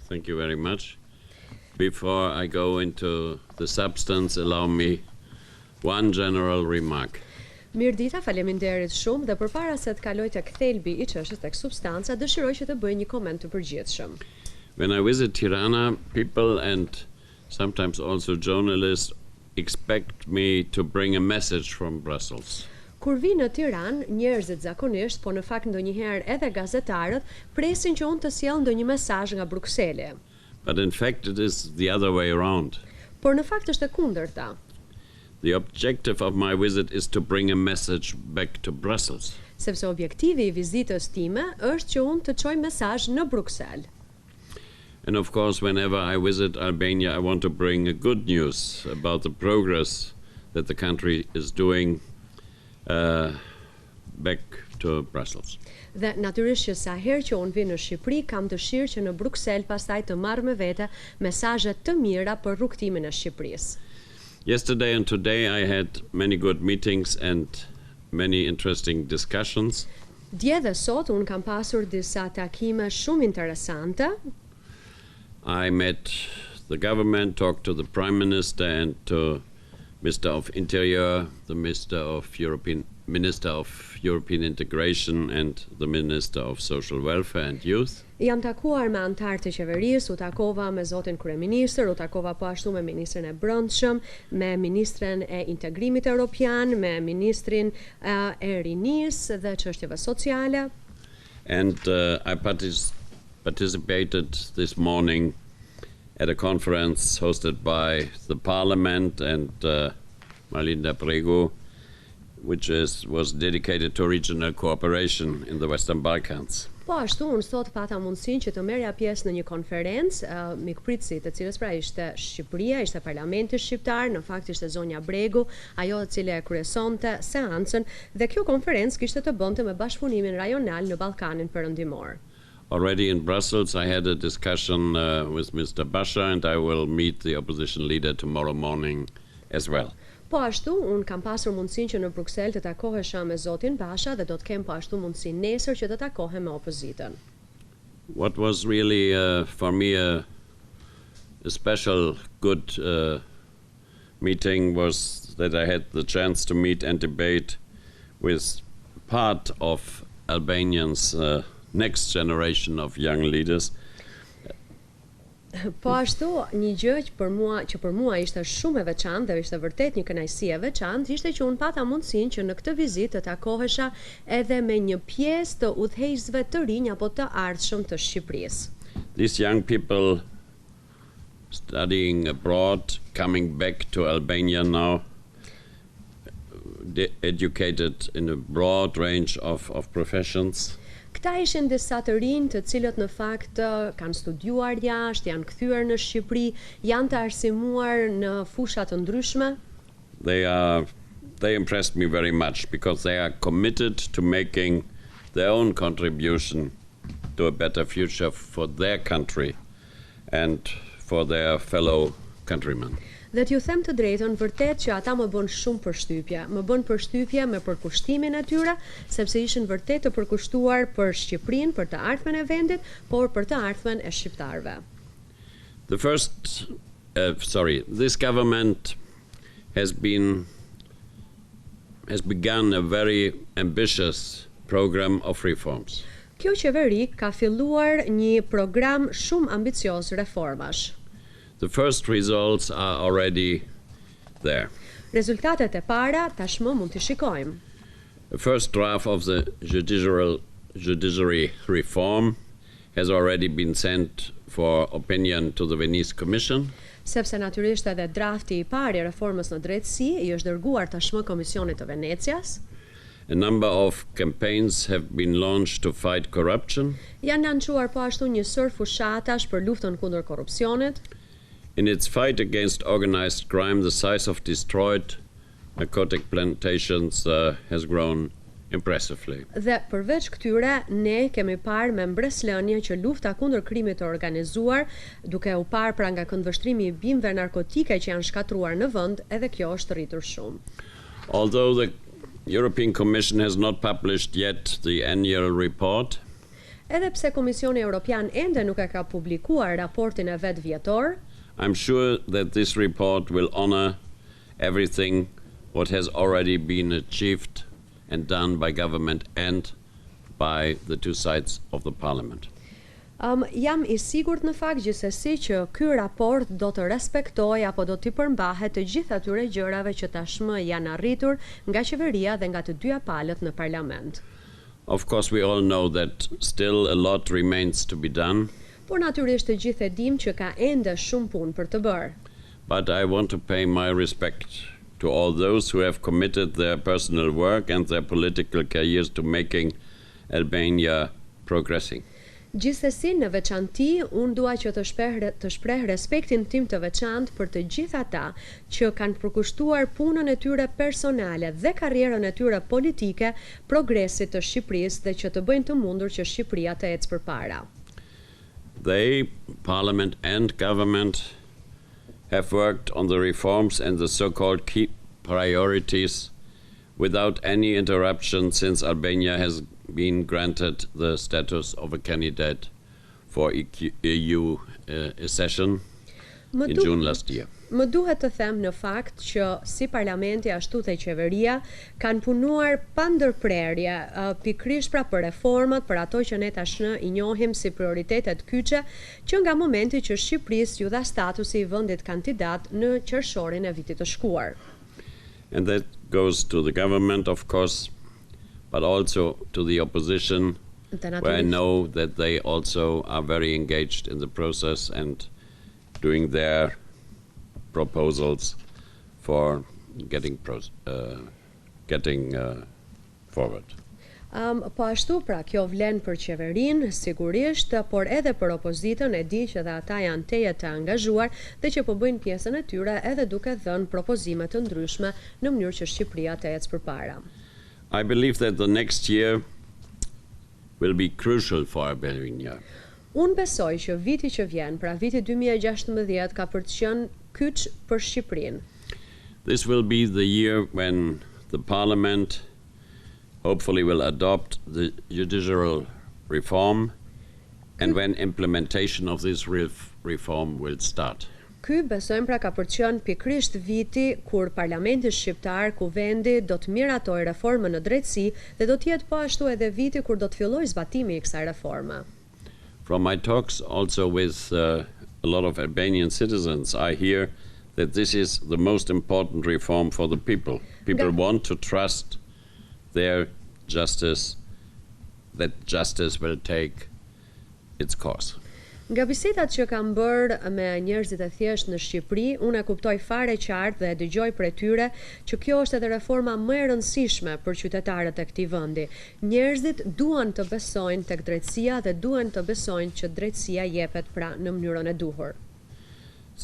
Thank you very much. Before I go into the substance, allow me one general remark. Mirdita, faleminderit shumë dhe përpara se të kaloj tek thelbi I çështës tek substanca, dëshiroj që të bëj një koment të përgjithshëm. When I visit Tirana, people and sometimes also journalists expect me to bring a message from Brussels. Kur vi në Tiranë, njerëzit zakonisht, po në fakt ndonjëherë edhe gazetarët, presin që unë të sjell ndonjë mesazh nga Brukseli. But in fact it is the other way around. Por në fakt është e kundërta. The objective of my visit is to bring a message back to Brussels. Sepse objektivi I vizitës time është që unë të çoj mesazh në Bruksel. And of course, whenever I visit Albania, I want to bring a good news about the progress that the country is doing back to Brussels. Dhe natyrisht që sa herë që unë vi në Shqipëri, kam dëshirë që në Bruksel pastaj të marr me vete mesazhe të mira për rrugtimin e Shqipërisë. Yesterday and today I had many good meetings and many interesting discussions. Dje dhe sot unë kam pasur disa takime shumë interesante. I met the government, talked to the Prime Minister and to Minister of Interior, the Minister of European Integration and the Minister of Social Welfare and Youth. Jam takuar me anëtarë të qeverisë, u takova me zotin kryeministër, u takova po ashtu me ministrin e Brendshëm, me ministren e Integrimit Europian, me ministrin e rinisë dhe çështjeve sociale. And I participated this morning at a conference hosted by the Parliament and Marlinda Prego, which was dedicated to regional cooperation in the Western Balkans. Po ashtu unë sot pata mundësinë që të merrja pjesë në një konferencë mikpritësi të cilës pra ishte Shqipëria, ishte Parlamenti Shqiptar, në fakt ishte zonja Bregu, ajo e cila e kryesonte seancën dhe kjo konferencë kishte të bënte me bashkëpunimin rajonal në Ballkanin Perëndimor. Already in Brussels I had a discussion with Mr. Basha and I will meet the opposition leader tomorrow morning as well. Po ashtu, unë kam pasur mundësinë që në Bruksel të takohesha me zotin Basha dhe do të kem po ashtu mundësinë nesër që të takohem me opozitën. What was really for me a special good meeting was that I had the chance to meet and debate with part of Albanians' next generation of young leaders. Po ashtu, një gjë që për mua ishte shumë e veçantë dhe ishte vërtet një kënaqësi e veçantë, ishte që unë pata mundësinë që në këtë vizitë të takohesha edhe me një pjesë të udhëheqësve të rinj apo të ardhshëm të Shqipërisë. These young people studying abroad, coming back to Albania now, educated in a broad range of professions. Këta ishin disa të rinj të cilët në fakt kanë studiuar jashtë, janë kthyer në Shqipëri, janë të arsimuar në fusha të ndryshme. They impressed me very much because they are committed to making their own contribution to a better future for their country and for their fellow countrymen. Dhe t'ju them të drejtën, vërtet që ata më bën shumë përshtypje me përkushtimin e tyre, sepse ishin vërtet të përkushtuar për Shqipërinë, për të ardhmen e vendit, por për të ardhmen e shqiptarëve. This government has begun a very ambitious program of reforms. Kjo qeveri ka filluar një program shumë ambicioz reformash. The first results are already there. Rezultatet e para tashmë mund t'i shikojmë. The first draft of the judiciary reform has already been sent for opinion to the Venice Commission. Sepse natyrisht edhe drafti I parë I reformës në drejtësi I është dërguar tashmë Komisionit të Venecias. A number of campaigns have been launched to fight corruption. Janë lançuar po ashtu një sër fushatash për luftën kundër korrupsionit. In its fight against organized crime, the size of destroyed narcotic plantations has grown impressively. Dhe përveç këtyre, ne kemi parë me mbreslënie që lufta kundër krimit të organizuar, duke u parë pra nga këndvështrimi I bimëve narkotike që janë shkatruar në vend, edhe kjo është rritur shumë. Although the European Commission has not published yet the annual report, Edhe pse Komisioni Europian ende nuk e ka publikuar raportin e vet vjetor, I'm sure that this report will honor everything what has already been achieved and done by government and by the two sides of the parliament. Jam I sigurt në fakt gjithsesi që ky raport do të respektojë apo do t'i përmbahet të gjitha atyre gjërave që tashmë janë arritur nga qeveria dhe nga të dyja palët në parlament. Of course, we all know that still a lot remains to be done. Por natyrisht të gjithë e dim që ka ende shumë punë për të bërë. But I want to pay my respect to all those who have committed their personal work and their political careers to making Albania progressing. Gjithsesi, në veçanti, unë dua që të shpreh respektin tim të veçantë për të gjithë ata që kanë përkushtuar punën e tyre personale dhe karrierën e tyre politike progresit të Shqipërisë dhe që të bëjnë të mundur që Shqipëria të ecë përpara. They, Parliament and government, have worked on the reforms and the so-called key priorities without any interruption since Albania has been granted the status of a candidate for EU accession in June last year. Më duhet të them në fakt që si Parlamenti ashtu dhe qeveria kanë punuar pa ndërprerje pikërisht pra për reformat, për ato që ne tashmë I njohim si prioritetet kyçe, që nga momenti që Shqipërisë ju dha statusi I vendit kandidat në qershorin e vitit të shkuar. And that goes to the government, of course, but also to the opposition, where I know that they also are very engaged in the process and doing their proposals for getting forward. Po ashtu pra kjo vlen për qeverinë, sigurisht, por edhe për opozitën e di që dhe ata janë teje të angazhuar dhe që po bëjnë pjesën e tyre edhe duke dhënë propozime të ndryshme në mënyrë që Shqipëria të ecë përpara. I believe that the next year will be crucial for Albania. Unë besoj që viti që vjen, pra viti 2016 ka për të qenë kyç për Shqipërinë. This will be the year when the Parliament hopefully will adopt the judicial reform and when implementation of this reform will start. Ky besojmë pra ka për të qenë pikërisht viti kur Parlamenti Shqiptar, ku vendi do të miratojë reformën në drejtësi dhe do të jetë po ashtu edhe viti kur do të fillojë zbatimi I kësaj reforme. From my talks also with a lot of Albanian citizens, I hear that this is the most important reform for the people. People want to trust their justice, that justice will take its course. Nga bisedat që kam bërë me njerëzit e thjeshtë në Shqipëri, unë e kuptoj fare qartë dhe e dëgjoj prej tyre që kjo është edhe reforma më e rëndësishme për qytetarët e këtij vendi. Njerëzit duan të besojnë tek drejtësia dhe duan të besojnë që drejtësia jepet pra në mënyrën e duhur.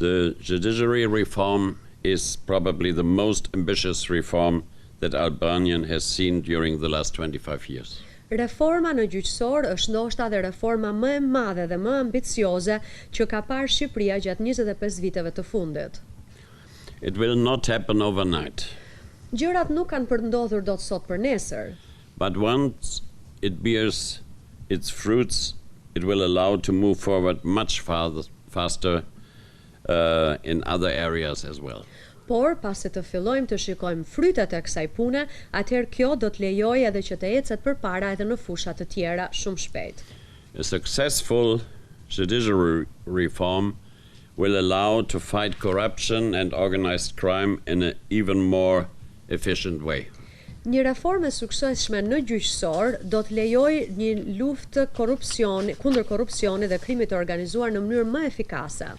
The judiciary reform is probably the most ambitious reform that Albania has seen during the last 25 years. Reforma në gjyqësor është ndoshta dhe reforma më e madhe dhe më ambicioze që ka parë Shqipëria gjatë 25 viteve të fundit. It will not happen overnight. Gjërat nuk kanë ndodhur dot sot për nesër. But once it bears its fruits, it will allow to move forward much faster in other areas as well. Por, pasi të fillojmë të shikojmë frytet e kësaj pune, atëherë kjo do të lejojë edhe që të ecet përpara edhe në fusha të tjera shumë shpejt. A successful judiciary reform will allow to fight corruption and organized crime in an even more efficient way. Një reformë e suksesshme në gjyqësor do të lejojë një luftë kundër korrupsionit dhe krimit të organizuar në mënyrë më efikase.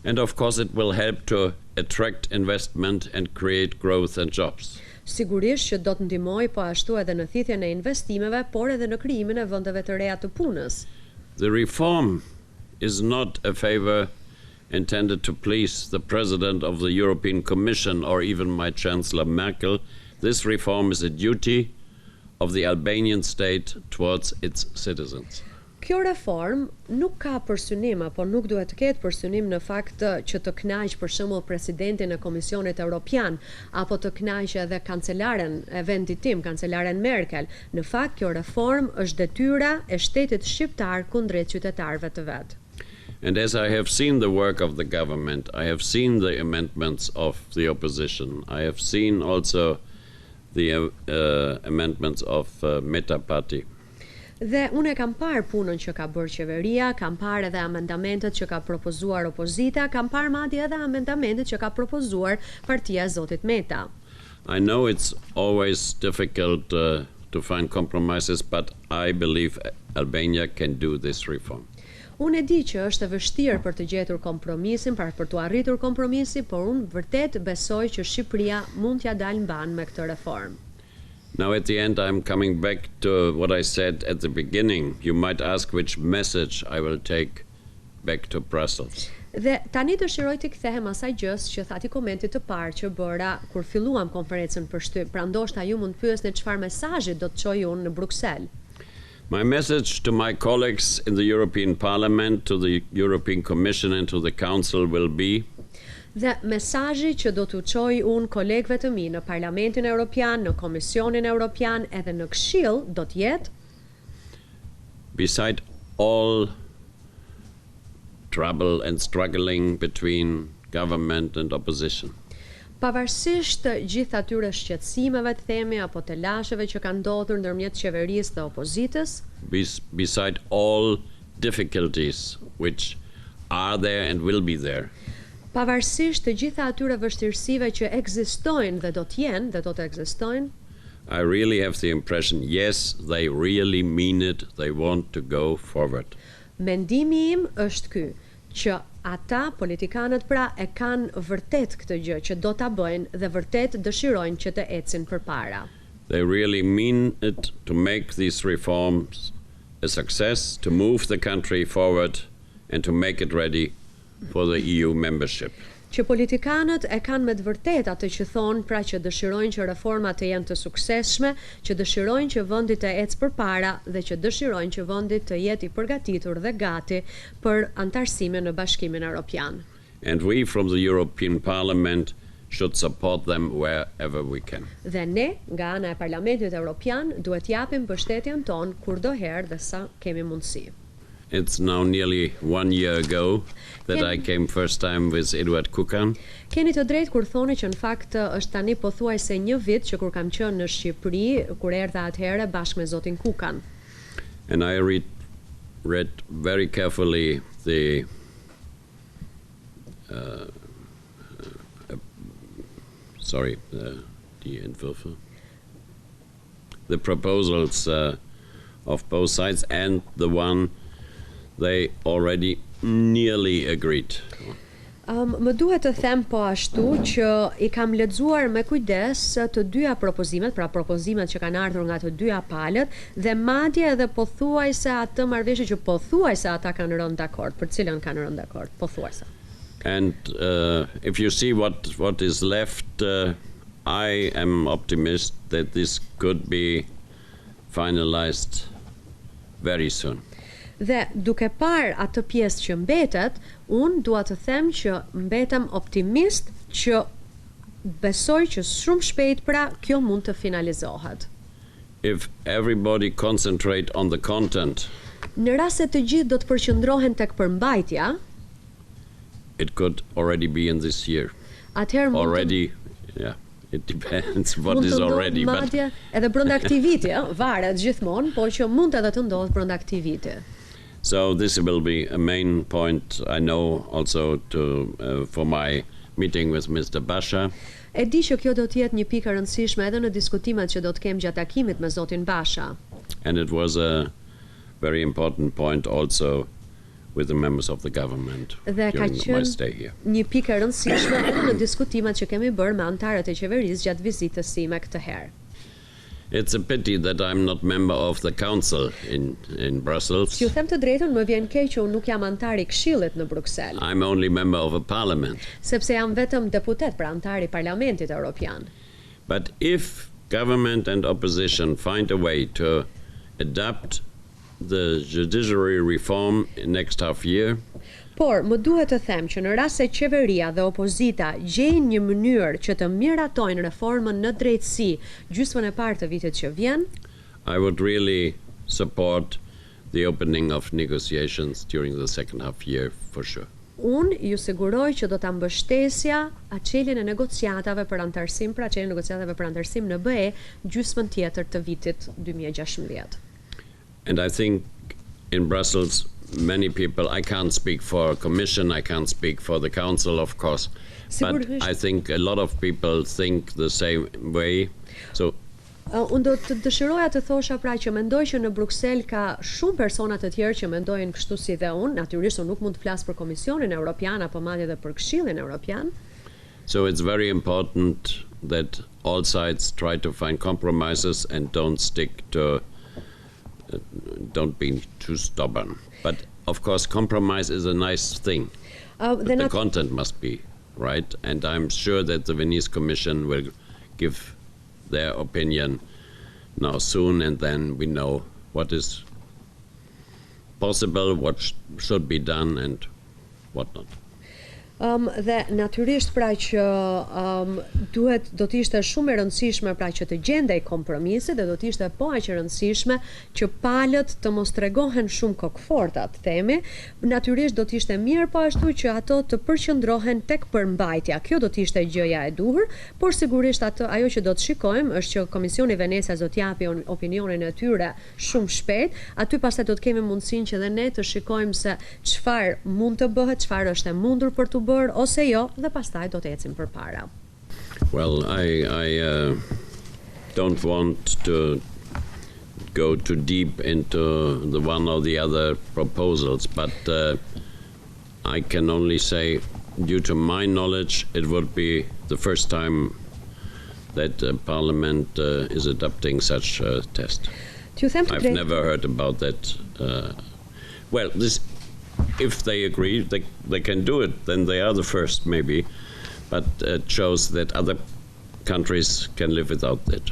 And of course it will help to attract investment and create growth and jobs. Sigurisht që do të ndihmojë po ashtu edhe në thithjen e investimeve, por edhe në krijimin e vendeve të reja të punës. The reform is not a favor intended to please the President of the European Commission or even my Chancellor Merkel. This reform is a duty of the Albanian state towards its citizens. Kjo reform nuk ka përsynim, apo nuk duhet të ketë përsynim në fakt që të kënaq për shembull presidentin e Komisionit Europian, apo të kënaq edhe kancelaren e vendit tim, kancelaren Merkel. Në fakt kjo reform është detyra e shtetit shqiptar kundrejt qytetarëve të vet. And as I have seen the work of the government, I have seen the amendments of the opposition, I have seen also the amendments of Meta Party. Dhe unë e kam parë punën që ka bërë qeveria, kam parë edhe amendamentet që ka propozuar opozita, kam parë madje edhe amendamentet që ka propozuar partia e Zotit Meta. I know it's always difficult to find compromises, but I believe Albania can do this reform. Unë e di që është e vështirë për të gjetur kompromisin, për të arritur kompromisin, por unë vërtet besoj që Shqipëria mund t'ja dalë mban me këtë reformë. Now at the end I'm coming back to what I said at the beginning. You might ask which message I will take back to Brussels. Dhe tani dëshiroj të kthehem asaj gjës që thati komentit të parë që bëra kur filluam konferencën për shtyp. Pra ndoshta ju mund të pyesni çfarë mesazhi do të çoj unë në Bruksel. My message to my colleagues in the European Parliament, to the European Commission and to the Council will be: Dhe mesazhi që do t'u çoj unë kolegëve të mi në Parlamentin Europian, në Komisionin Europian edhe në Këshill do të jetë: beside all trouble and struggling between government and opposition, pavarësisht gjithë atyre shqetësimeve të themi apo të lasheve që kanë ndodhur ndërmjet qeverisë dhe opozitës, beside all difficulties which are there and will be there, pavarësisht të gjitha atyre vështirësive që ekzistojnë dhe do të jenë dhe do të ekzistojnë, I really have the impression, yes, they really mean it, they want to go forward. Mendimi im është ky, që ata politikanët pra e kanë vërtet këtë gjë që do ta bëjnë dhe vërtet dëshirojnë që të ecin përpara. They really mean it to make these reforms a success, to move the country forward and to make it ready for the EU membership. Që politikanët e kanë me të vërtet atë që thonë, pra që dëshirojnë që reformat të jenë të suksesshme, që dëshirojnë që vendi të ecë përpara dhe që dëshirojnë që vendi të jetë i përgatitur dhe gati për anëtarësimin në Bashkimin Europian. And we from the European Parliament should support them wherever we can. Dhe ne, nga ana e Parlamentit Europian, duhet japim mbështetjen tonë kurdoherë dhe sa kemi mundësi. It's now nearly 1 year ago that I came first time with Eduard Kukan. Keni të drejtë kur thoni që në fakt është tani pothuajse 1 vit që kur kam qenë në Shqipëri, kur erdha atëherë bashkë me zotin Kukan. And I read very carefully the Entwürfe, the proposals of both sides, and the one they already nearly agreed. Më duhet të them po ashtu që i kam lexuar me kujdes të dyja propozimet, pra propozimet që kanë ardhur nga të dyja palët, dhe madje edhe pothuajse atë marrëveshje që pothuajse ata kanë rënë dakord, për cilën kanë rënë dakord, pothuajse. And if you see what is left, I am optimist that this could be finalized very soon. Dhe duke parë atë pjesë që mbetet, unë dua të them që mbetem optimist që besoj që shumë shpejt pra kjo mund të finalizohet. If everybody concentrate on the content, në rast se të gjithë do të përqendrohen tek përmbajtja, it could already be in this year. Atëherë mund already, yeah, it depends what is already, but edhe brenda këtij viti, varet gjithmonë, por që mund edhe të ndodhë brenda këtij viti. So this will be a main point, I know, also for my meeting with Mr. Basha. E di që kjo do të jetë një pikë e rëndësishme edhe në diskutimet që do të kem gjatë takimit me zotin Basha. And it was a very important point also with the members of the government during my stay here. Një pikë e rëndësishme edhe në diskutimet që kemi bërë me anëtarët e qeverisë gjatë vizitës sime këtë herë. It's a pity that I'm not member of the council in Brussels. Ju them të drejtën, më vjen keq që unë nuk jam antar i Këshillit në Bruksel. I'm only member of a parliament. Sepse jam vetëm deputet, pra antar i Parlamentit Europian. But if government and opposition find a way to adapt the judiciary reform next half year. Por, më duhet të them që në rast se qeveria dhe opozita gjejnë një mënyrë që të miratojnë reformën në drejtësi gjysmën e parë të vitit që vjen, I would really support the opening of negotiations during the second half year for sure. unë ju siguroj që do ta mbështesja çeljen e negociatave për anëtarësim, pra çeljen e negociatave për anëtarësim në BE gjysmën tjetër të vitit 2016. And I think in Brussels many people, I can't speak for a commission, I can't speak for the council of course, but I think a lot of people think the same way. So unë do të dëshiroja të thosha pra që mendoj që në Bruksel ka shumë persona të tjerë që mendojnë kështu si dhe unë. Natyrisht unë nuk mund të flas për Komisionin Evropian apo madje edhe për Këshillin Evropian. So it's very important that all sides try to find compromises and don't stick to, don't be too stubborn. But of course compromise is a nice thing. But the content must be right, and I'm sure that the Venice Commission will give their opinion now soon, and then we know what is possible, what should be done and what not. Dhe natyrisht pra që do të ishte shumë e rëndësishme pra që të gjendej kompromisi dhe do të ishte po aq e rëndësishme që palët të mos tregohen shumë kokfortat, themi. Natyrisht do të ishte mirë po ashtu që ato të përqendrohen tek përmbajtja. Kjo do të ishte gjëja e duhur, por sigurisht ajo që do të shikojmë është që Komisioni Venecia do të japi opinionin e tyre shumë shpejt. Aty pastaj do të kemi mundësinë që dhe ne të shikojmë se çfarë mund të bëhet, çfarë është e mundur për të bërë ose jo, dhe pastaj do të ecim përpara. Well, I don't want to go too deep into the one or the other proposals, but I can only say, due to my knowledge, it would be the first time that Parliament is adopting such a test. I've never heard about that. Well, this, if they agree, they can do it, then they are the first maybe, but it shows that other countries can live without it.